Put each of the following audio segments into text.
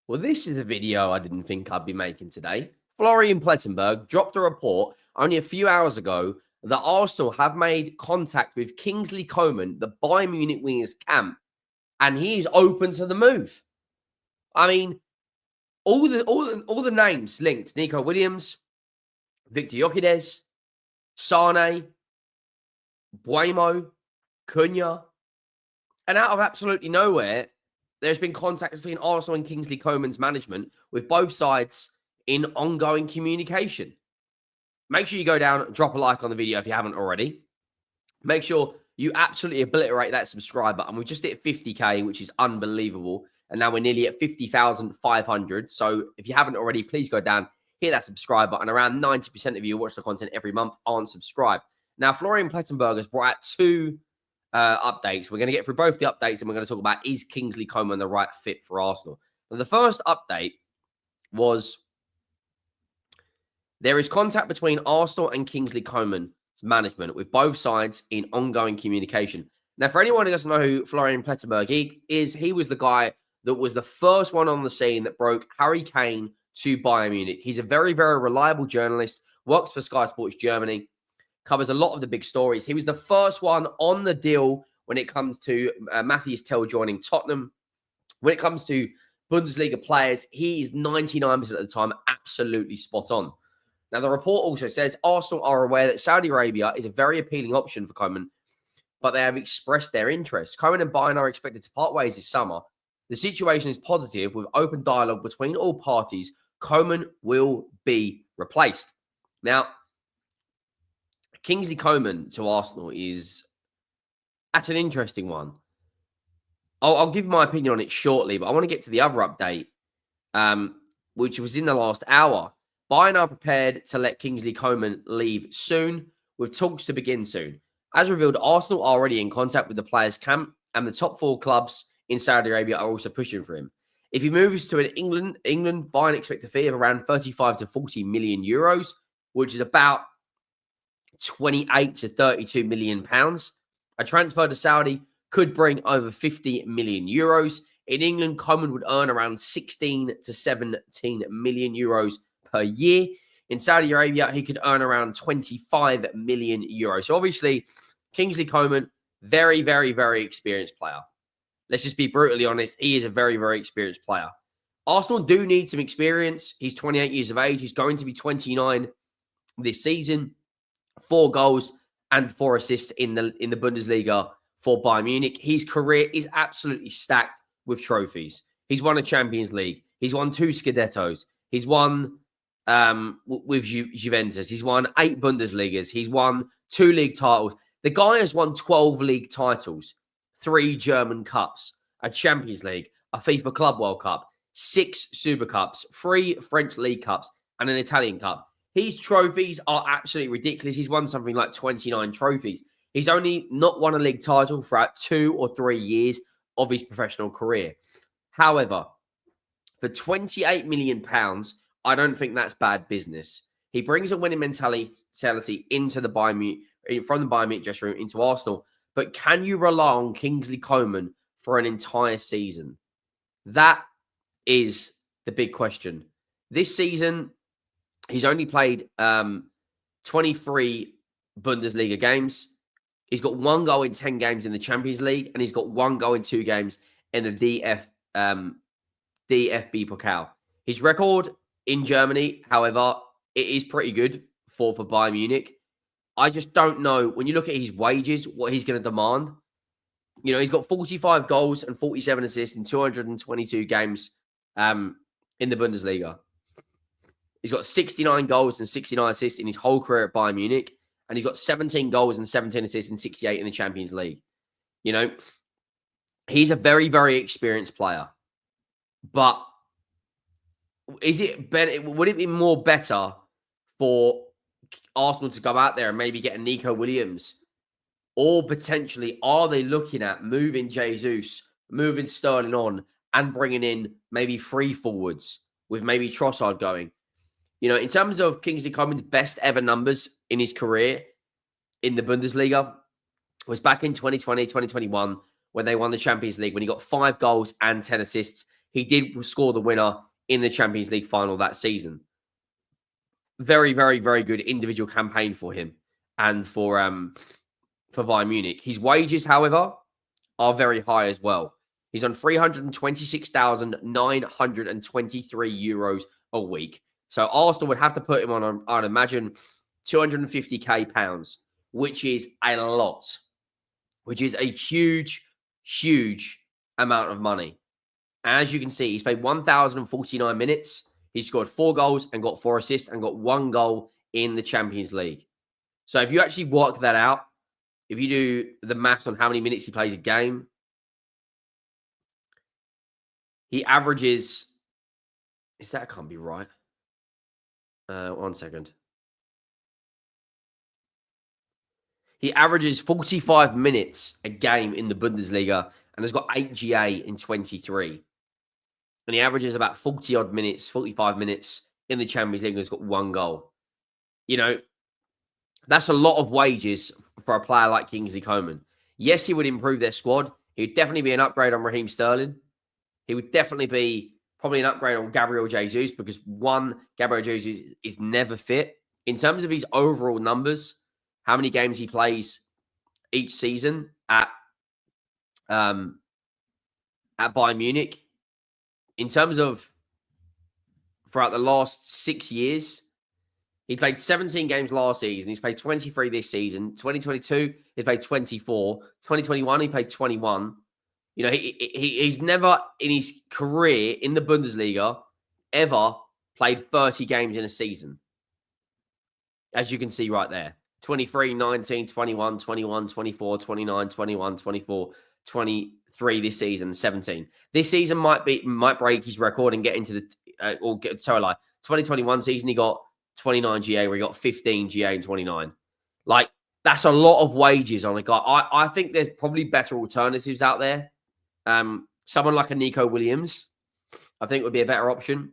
Well, this is a video I didn't think I'd be making today. Florian Plettenberg dropped a report only a few hours ago that Arsenal have made contact with Kingsley Coman, the Bayern Munich winger's camp, and he is open to the move. I mean, all the names linked: Nico Williams, Victor Gyökeres, Sane, Buemo, Cunha, and out of absolutely nowhere, there's been contact between Arsenal and Kingsley Coman's management, with both sides in ongoing communication. Make sure you go down, drop a like on the video if you haven't already. Make sure you absolutely obliterate that subscribe button. We just hit 50K, which is unbelievable. And now we're nearly at 50,500. So if you haven't already, please go down, hit that subscribe button. Around 90% of you who watch the content every month aren't subscribed. Now, Florian Plettenberg has brought out two updates. We're going to get through both the updates and we're going to talk about, is Kingsley Coman the right fit for Arsenal? Now, the first update was there is contact between Arsenal and Kingsley Coman's management, with both sides in ongoing communication. Now, for anyone who doesn't know who Florian Plettenberg is, he was the guy that was the first one on the scene that broke Harry Kane to Bayern Munich. He's a very, very reliable journalist, works for Sky Sports Germany, covers a lot of the big stories. He was the first one on the deal when it comes to Matthias Tell joining Tottenham. When it comes to Bundesliga players, he is 99% of the time absolutely spot on. Now, the report also says Arsenal are aware that Saudi Arabia is a very appealing option for Coman, but they have expressed their interest. Coman and Bayern are expected to part ways this summer. The situation is positive with open dialogue between all parties. Coman will be replaced. Now, Kingsley Coman to Arsenal that's an interesting one. I'll give my opinion on it shortly, but I want to get to the other update, which was in the last hour. Bayern are prepared to let Kingsley Coman leave soon, with talks to begin soon. As revealed, Arsenal are already in contact with the players' camp, and the top four clubs in Saudi Arabia are also pushing for him. If he moves to England, Bayern expect a fee of around 35 to 40 million euros, which is about 28 to 32 million pounds. A transfer to Saudi could bring over 50 million euros. In England, Coman would earn around 16 to 17 million euros per year. In Saudi Arabia, he could earn around 25 million euros. So obviously, Kingsley Coman, very, very, very experienced player. Let's just be brutally honest. He is a very, very experienced player. Arsenal do need some experience. He's 28 years of age. He's going to be 29 this season. 4 goals and 4 assists in the Bundesliga for Bayern Munich. His career is absolutely stacked with trophies. He's won a Champions League. He's won 2 Scudettos. He's won with Juventus. He's won 8 Bundesligas. He's won 2 league titles. The guy has won 12 league titles, 3 German Cups, a Champions League, a FIFA Club World Cup, 6 Super Cups, 3 French League Cups, and an Italian Cup. His trophies are absolutely ridiculous. He's won something like 29 trophies. He's only not won a league title throughout 2 or 3 years of his professional career. However, for £28 million, I don't think that's bad business. He brings a winning mentality into the Bayern Munich, from the Bayern Munich dressing room into Arsenal. But can you rely on Kingsley Coman for an entire season? That is the big question. This season, he's only played 23 Bundesliga games. He's got 1 goal in 10 games in the Champions League, and he's got 1 goal in 2 games in the DFB Pokal. His record in Germany, however, it is pretty good for Bayern Munich. I just don't know, when you look at his wages, what he's going to demand. You know, he's got 45 goals and 47 assists in 222 games in the Bundesliga. He's got 69 goals and 69 assists in his whole career at Bayern Munich. And he's got 17 goals and 17 assists and 68 in the Champions League. You know, he's a very, very experienced player. But would it be more better for Arsenal to go out there and maybe get a Nico Williams? Or potentially, are they looking at moving Jesus, moving Sterling on, and bringing in maybe 3 forwards with maybe Trossard going? You know, in terms of Kingsley Coman's best ever numbers in his career in the Bundesliga was back in 2020, 2021, when they won the Champions League, when he got 5 goals and 10 assists he did score the winner in the Champions League final that season. Very, very, very good individual campaign for him and for Bayern Munich. His wages, however, are very high as well. He's on 326,923 euros a week. So Arsenal would have to put him on, I'd imagine, 250k pounds, which is a lot, which is a huge, huge amount of money. As you can see, he's played 1,049 minutes. He scored 4 goals and got 4 assists and got 1 goal in the Champions League. So if you actually work that out, if you do the maths on how many minutes he plays a game, he averages... That can't be right. 1 second. He averages 45 minutes a game in the Bundesliga and has got 8 GA in 23. And he averages about 40-odd minutes, 45 minutes in the Champions League and has got 1 goal. You know, that's a lot of wages for a player like Kingsley Coman. Yes, he would improve their squad. He would definitely be an upgrade on Raheem Sterling. He would definitely be probably an upgrade on Gabriel Jesus because, one, Gabriel Jesus is never fit. In terms of his overall numbers, how many games he plays each season at Bayern Munich, in terms of throughout the last 6 years, he played 17 games last season. He's played 23 this season. 2022, he played 24. 2021, he played 21. You know, he's never in his career in the Bundesliga ever played 30 games in a season. As you can see right there. 23, 19, 21, 21, 24, 29, 21, 24, 23 this season, 17. This season might break his record and get into the 2021 season he got 29 GA where he got 15 GA and 29. Like, that's a lot of wages on a guy. I think there's probably better alternatives out there. Someone like a Nico Williams, I think would be a better option.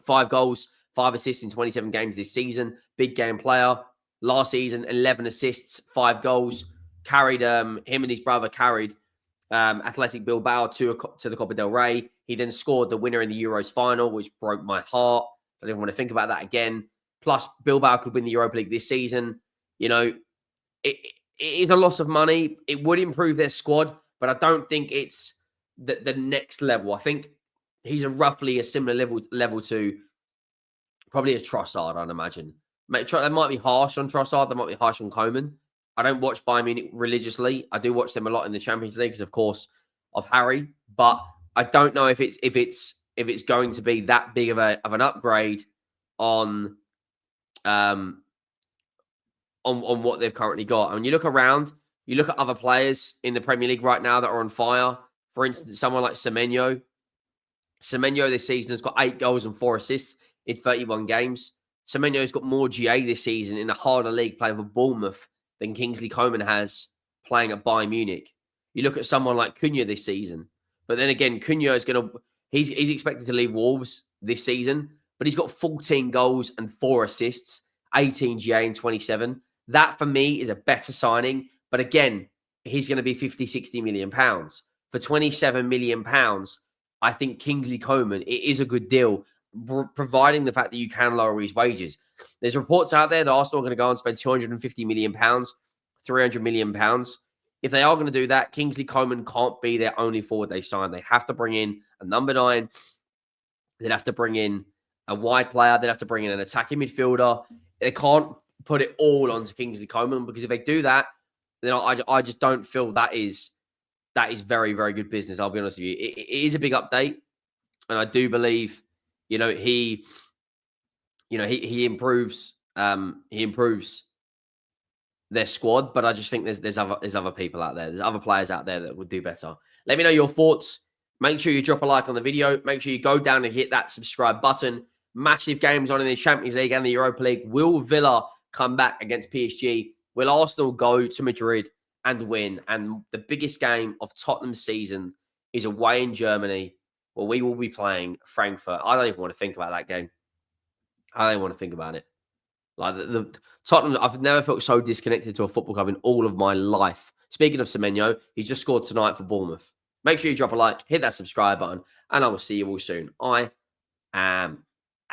5 goals, 5 assists in 27 games this season. Big game player. Last season, 11 assists, 5 goals. Carried him and his brother carried Athletic Bilbao to the Copa del Rey. He then scored the winner in the Euros final, which broke my heart. I didn't want to think about that again. Plus, Bilbao could win the Europa League this season. You know, it is a loss of money. It would improve their squad, but I don't think it's the next level. I think he's roughly a similar level to probably a Trossard, I'd imagine. That might be harsh on Trossard. That might be harsh on Coman. I don't watch Bayern Munich religiously. I do watch them a lot in the Champions League, because, of course, of Harry. But I don't know if it's going to be that big of an upgrade on what they've currently got. And when you look around, you look at other players in the Premier League right now that are on fire. For instance, someone like Semenyo. Semenyo this season has got 8 goals and 4 assists in 31 games. Semenyo's got more GA this season in a harder league playing for Bournemouth than Kingsley Coman has playing at Bayern Munich. You look at someone like Cunha this season. But then again, Cunha is he's expected to leave Wolves this season, but he's got 14 goals and 4 assists, 18 GA and 27. That, for me, is a better signing. But again, he's going to be 50, 60 million pounds. For 27 million pounds, I think Kingsley Coman, it is a good deal, providing the fact that you can lower his wages. There's reports out there that Arsenal are going to go and spend 250 million pounds, 300 million pounds. If they are going to do that, Kingsley Coman can't be their only forward they sign. They have to bring in a number 9. They'd have to bring in a wide player. They'd have to bring in an attacking midfielder. They can't put it all onto Kingsley Coman, because if they do that, then I just don't feel that is very, very good business. I'll be honest with you. It is a big update, and I do believe, he improves. He improves their squad, but I just think there's other people out there. There's other players out there that would do better. Let me know your thoughts. Make sure you drop a like on the video. Make sure you go down and hit that subscribe button. Massive games on in the Champions League and the Europa League. Will Villa come back against PSG? Will Arsenal go to Madrid and win? And the biggest game of Tottenham's season is away in Germany, where we will be playing Frankfurt. I don't even want to think about that game. I don't even want to think about it. Like the Tottenham, I've never felt so disconnected to a football club in all of my life. Speaking of Semenyo, he just scored tonight for Bournemouth. Make sure you drop a like, hit that subscribe button, and I will see you all soon. I am